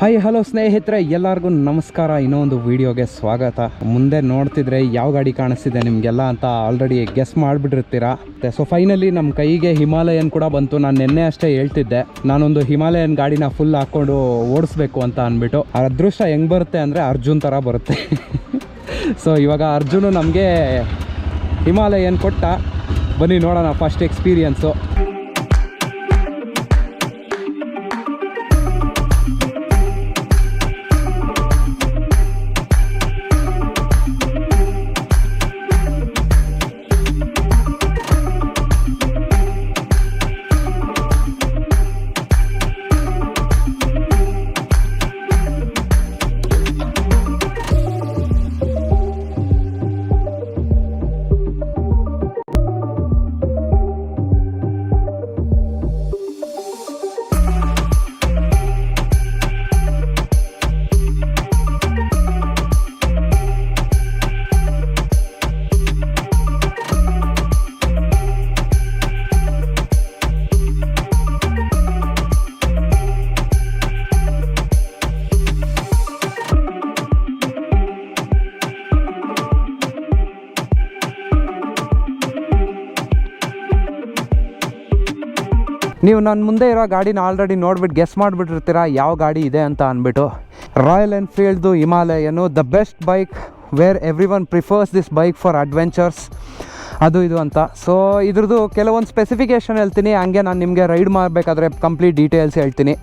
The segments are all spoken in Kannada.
ಹಾಯ್ ಹಲೋ ಸ್ನೇಹಿತರೆ, ಎಲ್ಲರಿಗೂ ನಮಸ್ಕಾರ. ಇನ್ನೊಂದು ವಿಡಿಯೋಗೆ ಸ್ವಾಗತ. ಮುಂದೆ ನೋಡ್ತಿದ್ರೆ ಯಾವ ಗಾಡಿ ಕಾಣಿಸ್ತಿದೆ ನಿಮಗೆಲ್ಲ ಅಂತ ಆಲ್ರೆಡಿ ಗೆಸ್ ಮಾಡಿಬಿಟ್ಟಿರ್ತೀರಾ. ಸೊ ಫೈನಲಿ ನಮ್ಮ ಕೈಗೆ ಹಿಮಾಲಯನ್ ಕೂಡ ಬಂತು. ನಾನು ನಿನ್ನೆ ಅಷ್ಟೇ ಹೇಳ್ತಿದ್ದೆ, ನಾನೊಂದು ಹಿಮಾಲಯನ್ ಗಾಡಿನ ಫುಲ್ ಹಾಕ್ಕೊಂಡು ಓಡಿಸ್ಬೇಕು ಅಂತ ಅಂದ್ಬಿಟ್ಟು. ಆ ಅದೃಷ್ಟ ಹೆಂಗೆ ಬರುತ್ತೆ ಅಂದರೆ ಅರ್ಜುನ್ ಥರ ಬರುತ್ತೆ. ಸೊ ಇವಾಗ ಅರ್ಜುನು ನಮಗೆ ಹಿಮಾಲಯನ್ ಕೊಟ್ಟ. ಬನ್ನಿ ನೋಡೋಣ ಫಸ್ಟ್ ಎಕ್ಸ್ಪೀರಿಯನ್ಸು. ನೀವು ನನ್ನ ಮುಂದೆ ಇರೋ ಗಾಡಿನ ಆಲ್ರೆಡಿ ನೋಡ್ಬಿಟ್ಟು ಗೆಸ್ ಮಾಡಿಬಿಟ್ಟಿರ್ತೀರ ಯಾವ ಗಾಡಿ ಇದೆ ಅಂತ ಅಂದ್ಬಿಟ್ಟು. ರಾಯಲ್ ಎನ್ಫೀಲ್ಡ್ದು Himalayan, the best bike where everyone prefers this bike for adventures, ಅದು ಇದು ಅಂತ. ಸೊ ಇದ್ರದ್ದು ಕೆಲವೊಂದು ಸ್ಪೆಸಿಫಿಕೇಷನ್ ಹೇಳ್ತೀನಿ, ಹಂಗೆ ನಾನು ನಿಮಗೆ ರೈಡ್ ಮಾಡಬೇಕಾದ್ರೆ ಕಂಪ್ಲೀಟ್ ಡೀಟೇಲ್ಸ್ ಹೇಳ್ತೀನಿ.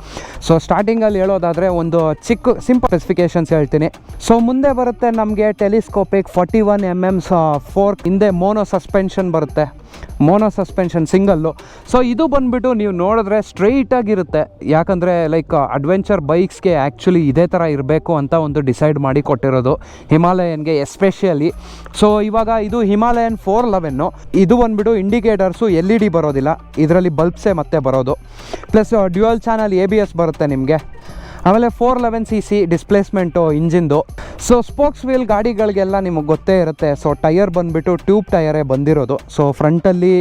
ಸೊ ಸ್ಟಾರ್ಟಿಂಗಲ್ಲಿ ಹೇಳೋದಾದರೆ ಒಂದು ಚಿಕ್ಕ ಸಿಂಪಲ್ ಸ್ಪೆಸಿಫಿಕೇಷನ್ಸ್ ಹೇಳ್ತೀನಿ. ಸೊ ಮುಂದೆ ಬರುತ್ತೆ ನಮಗೆ ಟೆಲಿಸ್ಕೋಪಿಕ್ 41mm ಫೋರ್ಕ್, ಹಿಂದೆ ಮೋನೋ ಸಸ್ಪೆನ್ಷನ್ ಬರುತ್ತೆ, ಮೋನೋ ಸಸ್ಪೆನ್ಷನ್ ಸಿಂಗಲ್ಲು. ಸೊ ಇದು ಬಂದುಬಿಟ್ಟು ನೀವು ನೋಡಿದ್ರೆ ಸ್ಟ್ರೈಟಾಗಿರುತ್ತೆ, ಯಾಕಂದರೆ ಲೈಕ್ ಅಡ್ವೆಂಚರ್ ಬೈಕ್ಸ್ಗೆ ಆ್ಯಕ್ಚುಲಿ ಇದೇ ಥರ ಇರಬೇಕು ಅಂತ ಒಂದು ಡಿಸೈಡ್ ಮಾಡಿ ಕೊಟ್ಟಿರೋದು ಹಿಮಾಲಯನ್ಗೆ ಎಸ್ಪೆಷಲಿ. ಸೊ ಇವಾಗ ಇದು ಹಿಮಾಲಯನ್ 411. ಇದು ಬಂದುಬಿಟ್ಟು ಇಂಡಿಕೇಟರ್ಸು LED ಬರೋದಿಲ್ಲ, ಇದರಲ್ಲಿ ಬಲ್ಬ್ಸೇ ಮತ್ತೆ ಬರೋದು. ಪ್ಲಸ್ ಡ್ಯುಯಲ್ ಚಾನಲ್ ABS ಬರುತ್ತೆ ನಿಮಗೆ. ಆಮೇಲೆ 411cc displacement ಇಂಜಿನ್ದು. So spokes wheel ಗಾಡಿಗಳಿಗೆಲ್ಲ ನಿಮಗೆ ಗೊತ್ತೇ ಇರುತ್ತೆ. ಸೊ ಟೈರ್ ಬಂದುಬಿಟ್ಟು ಟ್ಯೂಬ್ ಟೈರೇ ಬಂದಿರೋದು. ಸೊ ಫ್ರಂಟಲ್ಲಿ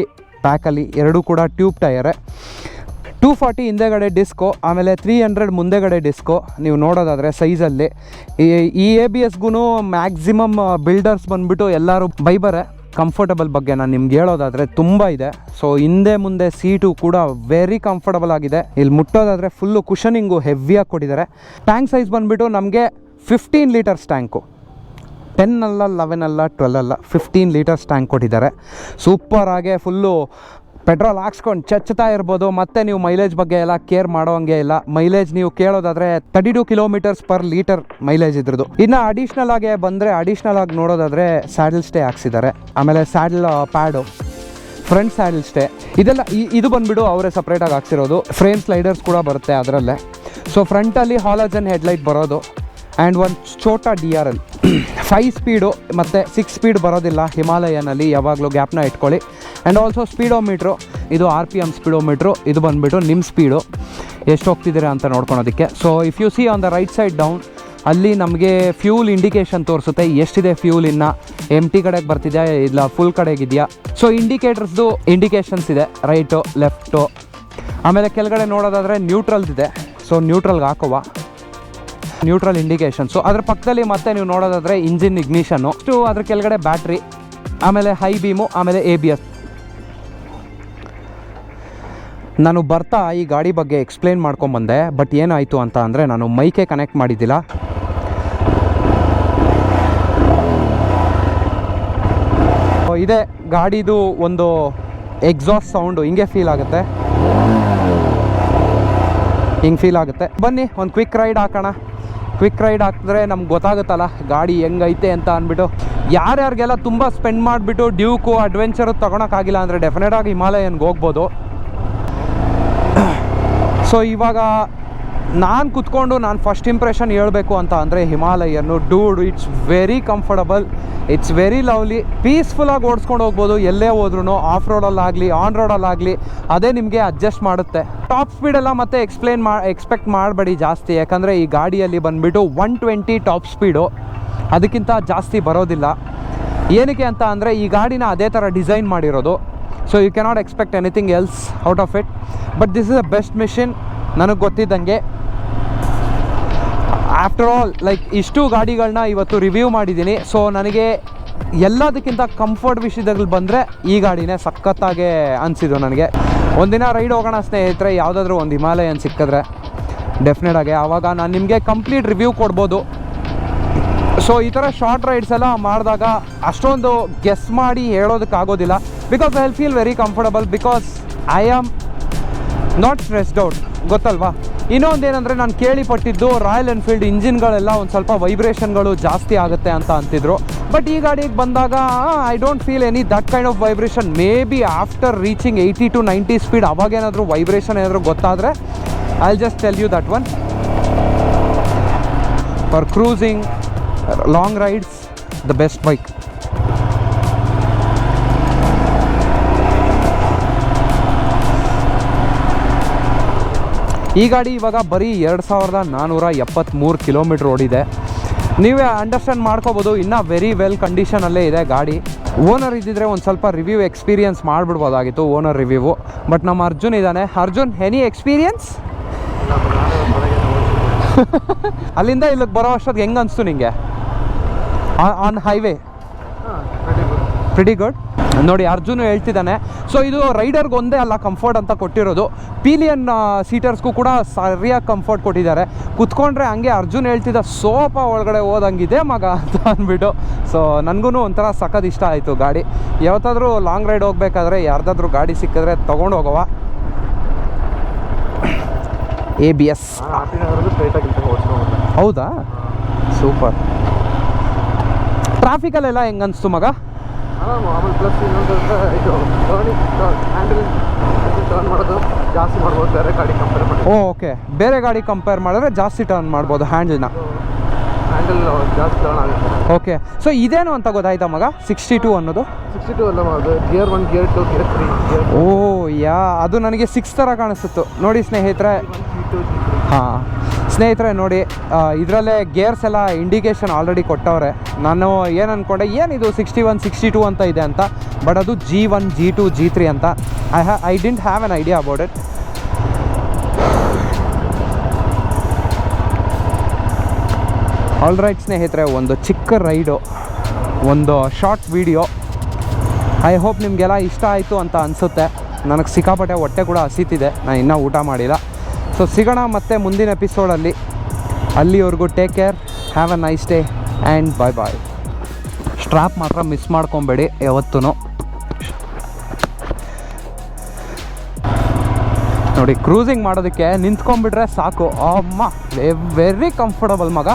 ಬ್ಯಾಕಲ್ಲಿ ಎರಡೂ ಕೂಡ ಟ್ಯೂಬ್ ಟೈರೇ. 240 ಹಿಂದೆಗಡೆ ಡಿಸ್ಕೋ, ಆಮೇಲೆ 300 ಮುಂದೆಗಡೆ ಡಿಸ್ಕೋ. ನೀವು ನೋಡೋದಾದರೆ ಸೈಜಲ್ಲಿ ಈ ABSಗೂ ಮ್ಯಾಕ್ಸಿಮಮ್ ಬಿಲ್ಡರ್ಸ್ ಬಂದುಬಿಟ್ಟು ಎಲ್ಲರೂ ಬೈಬರೆ. ಕಂಫರ್ಟಬಲ್ ಬಗ್ಗೆ ನಾನು ನಿಮ್ಗೆ ಹೇಳೋದಾದರೆ ತುಂಬ ಇದೆ. ಸೊ ಹಿಂದೆ ಮುಂದೆ ಸೀಟು ಕೂಡ ವೆರಿ ಕಂಫರ್ಟಬಲ್ ಆಗಿದೆ. ಇಲ್ಲಿ ಮುಟ್ಟೋದಾದರೆ ಫುಲ್ಲು ಕುಷನಿಂಗು ಹೆವಿಯಾಗಿ ಕೊಟ್ಟಿದ್ದಾರೆ. ಟ್ಯಾಂಕ್ ಸೈಜ್ ಬಂದುಬಿಟ್ಟು ನಮಗೆ 15 ಲೀಟರ್ಸ್ ಟ್ಯಾಂಕು, 10 ಅಲ್ಲ, 11 ಅಲ್ಲ, 12 ಅಲ್ಲ, 15 ಲೀಟರ್ಸ್ ಟ್ಯಾಂಕ್ ಕೊಟ್ಟಿದ್ದಾರೆ. ಸೂಪರಾಗೆ ಫುಲ್ಲು ಪೆಟ್ರೋಲ್ ಹಾಕ್ಸ್ಕೊಂಡು ಚಚ್ತಾ ಇರ್ಬೋದು. ಮತ್ತು ನೀವು ಮೈಲೇಜ್ ಬಗ್ಗೆ ಎಲ್ಲ ಕೇರ್ ಮಾಡೋಂಗೆ ಇಲ್ಲ. ಮೈಲೇಜ್ ನೀವು ಕೇಳೋದಾದರೆ 32 ಕಿಲೋಮೀಟರ್ಸ್ ಪರ್ ಲೀಟರ್ ಮೈಲೇಜ್ ಇದ್ರದ್ದು. ಇನ್ನು ಅಡಿಷ್ನಲ್ ಆಗಿ ಬಂದರೆ, ಅಡಿಷ್ನಲ್ ಆಗಿ ನೋಡೋದಾದರೆ ಸ್ಯಾಡಲ್ ಸ್ಟೇ ಹಾಕ್ಸಿದ್ದಾರೆ, ಆಮೇಲೆ saddle pad, front saddle stay ಇದೆಲ್ಲ ಇದು ಬಂದುಬಿಟ್ಟು ಅವರೇ ಸಪ್ರೇಟಾಗಿ ಹಾಕ್ಸಿರೋದು. ಫ್ರೇಮ್ ಸ್ಲೈಡರ್ಸ್ ಕೂಡ ಬರುತ್ತೆ ಅದರಲ್ಲೇ. ಸೊ ಫ್ರಂಟಲ್ಲಿ ಹಾಲಜನ್ ಹೆಡ್ಲೈಟ್ ಬರೋದು ಆ್ಯಂಡ್ ಒಂದು ಛೋಟಾ DRL. 5 ಸ್ಪೀಡು ಮತ್ತು 6 ಸ್ಪೀಡ್ ಬರೋದಿಲ್ಲ ಹಿಮಾಲಯನಲ್ಲಿ, ಯಾವಾಗಲೂ ಗ್ಯಾಪ್ನ ಇಟ್ಕೊಳ್ಳಿ. ಆ್ಯಂಡ್ ಆಲ್ಸೋ ಸ್ಪೀಡೋಮೀಟ್ರು, ಇದು RPM ಸ್ಪೀಡೋಮೀಟ್ರು. ಇದು ಬಂದುಬಿಟ್ಟು ನಿಮ್ಮ ಸ್ಪೀಡು ಎಷ್ಟು ಹೋಗ್ತಿದ್ದೀರಾ ಅಂತ ನೋಡ್ಕೊಳೋದಕ್ಕೆ. So if you see on the right side down, ಅಲ್ಲಿ ನಮಗೆ ಫ್ಯೂಲ್ ಇಂಡಿಕೇಷನ್ ತೋರಿಸುತ್ತೆ, ಎಷ್ಟಿದೆ ಫ್ಯೂಲ್, ಇನ್ನು ಎಂಟಿ ಕಡೆಗೆ ಬರ್ತಿದೆಯಾ ಇಲ್ಲ ಫುಲ್ ಕಡೆಗಿದೆಯಾ. ಸೊ ಇಂಡಿಕೇಟರ್ಸ್ದು ಇಂಡಿಕೇಷನ್ಸ್ ಇದೆ, ರೈಟು ಲೆಫ್ಟು. ಆಮೇಲೆ ಕೆಳಗಡೆ ನೋಡೋದಾದರೆ ನ್ಯೂಟ್ರಲ್ಸ್ ಇದೆ. ಸೊ ನ್ಯೂಟ್ರಲ್ಗೆ ಹಾಕುವ ನ್ಯೂಟ್ರಲ್ ಇಂಡಿಕೇಷನ್ಸು. ಅದ್ರ ಪಕ್ಕದಲ್ಲಿ ಮತ್ತೆ ನೀವು ನೋಡೋದಾದರೆ ಇಂಜಿನ್ ಇಗ್ನಿಷನ್ನು, ಅಷ್ಟು ಅದ್ರ ಕೆಳಗಡೆ ಬ್ಯಾಟ್ರಿ, ಆಮೇಲೆ ಹೈ ಬೀಮು, ಆಮೇಲೆ ABS. ನಾನು ಬರ್ತಾ ಈ ಗಾಡಿ ಬಗ್ಗೆ ಎಕ್ಸ್ಪ್ಲೇನ್ ಮಾಡ್ಕೊಂಬಂದೆ, ಬಟ್ ಏನಾಯಿತು ಅಂತ ಅಂದರೆ ನಾನು ಮೈಕೆ ಕನೆಕ್ಟ್ ಮಾಡಿದ್ದಿಲ್ಲ. ಇದೇ ಗಾಡಿದು ಒಂದು ಎಕ್ಸಾಸ್ಟ್ ಸೌಂಡು ಹಿಂಗೆ ಫೀಲ್ ಆಗುತ್ತೆ, ಹಿಂಗೆ ಫೀಲ್ ಆಗುತ್ತೆ. ಬನ್ನಿ ಒಂದು ಕ್ವಿಕ್ ರೈಡ್ ಹಾಕೋಣ. ಕ್ವಿಕ್ ರೈಡ್ ಹಾಕಿದ್ರೆ ನಮ್ಗೆ ಗೊತ್ತಾಗುತ್ತಲ್ಲ ಗಾಡಿ ಹೆಂಗೈತೆ ಅಂತ ಅಂದ್ಬಿಟ್ಟು. ಯಾರ್ಯಾರಿಗೆಲ್ಲ ತುಂಬ ಸ್ಪೆಂಡ್ ಮಾಡಿಬಿಟ್ಟು ಡ್ಯೂಕು ಅಡ್ವೆಂಚರು ತೊಗೊಳಕ್ಕಾಗಿಲ್ಲ ಅಂದರೆ ಡೆಫಿನೆಟಾಗಿ ಹಿಮಾಲಯನ್ಗೆ ಹೋಗ್ಬೋದು. ಸೊ ಇವಾಗ ನಾನು ಕುತ್ಕೊಂಡು ನಾನು ಫಸ್ಟ್ ಇಂಪ್ರೆಷನ್ ಹೇಳಬೇಕು ಅಂತ ಅಂದರೆ ಹಿಮಾಲಯನ್ನು, dude, it's very comfortable, it's very lovely, ಪೀಸ್ಫುಲ್ಲಾಗಿ ಓಡಿಸ್ಕೊಂಡು ಹೋಗ್ಬೋದು ಎಲ್ಲೇ ಹೋದ್ರೂ. ಆಫ್ ರೋಡಲ್ಲಾಗಲಿ ಆನ್ ರೋಡಲ್ಲಾಗಲಿ ಅದೇ ನಿಮಗೆ ಅಡ್ಜಸ್ಟ್ ಮಾಡುತ್ತೆ. ಟಾಪ್ ಸ್ಪೀಡೆಲ್ಲ ಮತ್ತೆ ಎಕ್ಸ್ಪೆಕ್ಟ್ ಮಾಡಬೇಡಿ ಜಾಸ್ತಿ, ಯಾಕಂದರೆ ಈ ಗಾಡಿಯಲ್ಲಿ ಬಂದುಬಿಟ್ಟು 120 ಟಾಪ್ ಸ್ಪೀಡು, ಅದಕ್ಕಿಂತ ಜಾಸ್ತಿ ಬರೋದಿಲ್ಲ. ಏನಕ್ಕೆ ಅಂತ ಅಂದರೆ ಈ ಗಾಡಿನ ಅದೇ ಥರ ಡಿಸೈನ್ ಮಾಡಿರೋದು. So you cannot expect anything else out of it. But this is a best machine ನನಗೆ ಗೊತ್ತಿದ್ದಂಗೆ. ಆಫ್ಟರ್ ಆಲ್ ಲೈಕ್ ಇಷ್ಟು ಗಾಡಿಗಳನ್ನ ಇವತ್ತು ರಿವ್ಯೂ ಮಾಡಿದ್ದೀನಿ. ಸೊ ನನಗೆ ಎಲ್ಲದಕ್ಕಿಂತ ಕಂಫರ್ಟ್ ವಿಷಯದಲ್ಲಿ ಬಂದರೆ ಈ ಗಾಡಿನೇ ಸಖತ್ತಾಗೆ ಅನಿಸಿದ್ದು ನನಗೆ. ಒಂದಿನ ರೈಡ್ ಹೋಗೋಣ ಸ್ನೇಹಿತರೆ, ಯಾವುದಾದ್ರೂ ಒಂದು ಹಿಮಾಲಯನ್ ಸಿಕ್ಕಿದ್ರೆ ಡೆಫಿನೆಟ್ ಆಗಿ ಆವಾಗ ನಾನು ನಿಮಗೆ ಕಂಪ್ಲೀಟ್ ರಿವ್ಯೂ ಕೊಡ್ಬೋದು. ಸೊ ಈ ಥರ ಶಾರ್ಟ್ ರೈಡ್ಸ್ ಎಲ್ಲ ಮಾಡಿದಾಗ ಅಷ್ಟೊಂದು ಗೆಸ್ ಮಾಡಿ ಹೇಳೋದಕ್ಕಾಗೋದಿಲ್ಲ. Because I feel very comfortable because I am not stressed out, ಗೊತ್ತಲ್ವಾ. ಇನ್ನೊಂದೇನೆಂದರೆ ನಾನು ಕೇಳಿಪಟ್ಟಿದ್ದು ರಾಯಲ್ ಎನ್ಫೀಲ್ಡ್ ಇಂಜಿನ್ಗಳೆಲ್ಲ ಒಂದು ಸ್ವಲ್ಪ ವೈಬ್ರೇಷನ್ಗಳು ಜಾಸ್ತಿ ಆಗುತ್ತೆ ಅಂತ ಅಂತಿದ್ರು. ಬಟ್ ಈ ಗಾಡಿಗೆ ಬಂದಾಗ I don't feel any that kind of vibration. Maybe after reaching 80 to 90 speed ಅವಾಗೇನಾದರೂ ವೈಬ್ರೇಷನ್ ಏನಾದರೂ ಗೊತ್ತಾದರೆ I will just tell you that one. For cruising long rides the best bike. ಈ ಗಾಡಿ ಇವಾಗ ಬರೀ 2473 ಕಿಲೋಮೀಟ್ರ್ ಓಡಿದೆ. ನೀವೇ ಅಂಡರ್ಸ್ಟ್ಯಾಂಡ್ ಮಾಡ್ಕೋಬೋದು, ಇನ್ನೂ ವೆರಿ ವೆಲ್ ಕಂಡೀಷನಲ್ಲೇ ಇದೆ ಗಾಡಿ. ಓನರ್ ಇದ್ದಿದ್ರೆ ಒಂದು ಸ್ವಲ್ಪ ರಿವ್ಯೂ ಎಕ್ಸ್ಪೀರಿಯನ್ಸ್ ಮಾಡಿಬಿಡ್ಬೋದಾಗಿತ್ತು, ಓನರ್ ರಿವ್ಯೂ. ಬಟ್ ನಮ್ಮ ಅರ್ಜುನ್ ಇದ್ದಾನೆ. Arjun, any experience? ಅಲ್ಲಿಂದ ಇಲ್ಲಿಗೆ ಬರೋ ಅಷ್ಟೊತ್ತಿಗೆ ಹೆಂಗೆ ಅನಿಸ್ತು ನಿಮಗೆ ಆನ್ ಹೈವೇ? Pretty good. ನೋಡಿ ಅರ್ಜುನ್ ಹೇಳ್ತಿದ್ದಾನೆ. ಸೊ ಇದು ರೈಡರ್ಗೆ ಒಂದೇ ಅಲ್ಲ ಕಂಫರ್ಟ್ ಅಂತ ಕೊಟ್ಟಿರೋದು, ಪಿಲಿಯನ್ ಸೀಟರ್ಸ್ಗೂ ಕೂಡ ಸರಿಯಾಗಿ ಕಂಫರ್ಟ್ ಕೊಟ್ಟಿದ್ದಾರೆ. ಕುತ್ಕೊಂಡ್ರೆ ಹಂಗೆ ಅರ್ಜುನ್ ಹೇಳ್ತಿದ್ದ ಸೋಫಾ ಒಳಗಡೆ ಹೋದಂಗಿದೆ ಮಗ ಅಂತ ಅಂದ್ಬಿಟ್ಟು. ಸೊ ನನಗೂ ಒಂಥರ ಸಖತ್ ಇಷ್ಟ ಆಯಿತು ಗಾಡಿ. ಯಾವತ್ತಾದರೂ ಲಾಂಗ್ ರೈಡ್ ಹೋಗ್ಬೇಕಾದ್ರೆ ಯಾರ್ದಾದ್ರೂ ಗಾಡಿ ಸಿಕ್ಕಿದ್ರೆ ತೊಗೊಂಡು ಹೋಗೋವ. ABS ಹೌದಾ? ಸೂಪರ್. ಟ್ರಾಫಿಕಲ್ಲೆಲ್ಲ ಹೆಂಗೆ ಅನಿಸ್ತು ಮಗ? ಜಾಸ್ತಿ ಮಾಡ್ಬೋದು ಬೇರೆ ಗಾಡಿ ಕಂಪೇರ್ ಮಾಡಿ. ಓಕೆ, ಬೇರೆ ಗಾಡಿ ಕಂಪೇರ್ ಮಾಡಿದ್ರೆ ಜಾಸ್ತಿ ಟರ್ನ್ ಮಾಡ್ಬೋದು ಹ್ಯಾಂಡಲ್ ಜಾಸ್ತಿ ಟರ್ನ್ ಆಗುತ್ತೆ. ಓಕೆ, ಸೊ ಇದೇನು ಅಂತ ಗೊತ್ತಾಯ್ತಾ ಮಗ 62 ಅನ್ನೋದು? 62 ಅಲ್ಲ, ಅದು ಗೇರ್ 1, ಗೇರ್ 2, ಗೇರ್ 3. ಓ ಯಾ, ಅದು ನನಗೆ 6 ಥರ ಕಾಣಿಸ್ತಿತ್ತು. ನೋಡಿ ಸ್ನೇಹಿತರೆ, ಹಾಂ ಸ್ನೇಹಿತರೆ ನೋಡಿ, ಇದರಲ್ಲೇ ಗೇರ್ಸ್ ಎಲ್ಲ ಇಂಡಿಕೇಶನ್ ಆಲ್ರೆಡಿ ಕೊಟ್ಟವ್ರೆ. ನಾನು ಏನು ಅಂದ್ಕೊಂಡೆ, ಏನಿದು 61, 62 ಅಂತ ಇದೆ ಅಂತ. ಬಟ್ ಅದು G1, G2, G3 ಅಂತ. I didn't have an idea about it. All right ಸ್ನೇಹಿತರೆ, ಒಂದು ಚಿಕ್ಕ ರೈಡು, ಒಂದು ಶಾರ್ಟ್ ವಿಡಿಯೋ. ಐ ಹೋಪ್ ನಿಮಗೆಲ್ಲ ಇಷ್ಟ ಆಯಿತು ಅಂತ ಅನಿಸುತ್ತೆ. ನನಗೆ ಸಿಕ್ಕಾಪಟ್ಟೆ ಹೊಟ್ಟೆ ಕೂಡ ಹಸಿತಿದೆ, ನಾನು ಇನ್ನೂ ಊಟ ಮಾಡಿಲ್ಲ. ಸೊ ಸಿಗೋಣ ಮತ್ತೆ ಮುಂದಿನ ಎಪಿಸೋಡಲ್ಲಿ. ಅಲ್ಲಿವರೆಗೂ take care, have a nice day and bye bye. Strap ಮಾತ್ರ ಮಿಸ್ ಮಾಡ್ಕೊಬೇಡಿ ಯಾವತ್ತೂ. ನೋಡಿ ಕ್ರೂಸಿಂಗ್ ಮಾಡೋದಕ್ಕೆ ನಿಂತ್ಕೊಂಡ್ಬಿಟ್ರೆ ಸಾಕು, ಅಮ್ಮ ವೆರಿ ಕಂಫರ್ಟಬಲ್ ಮಗ.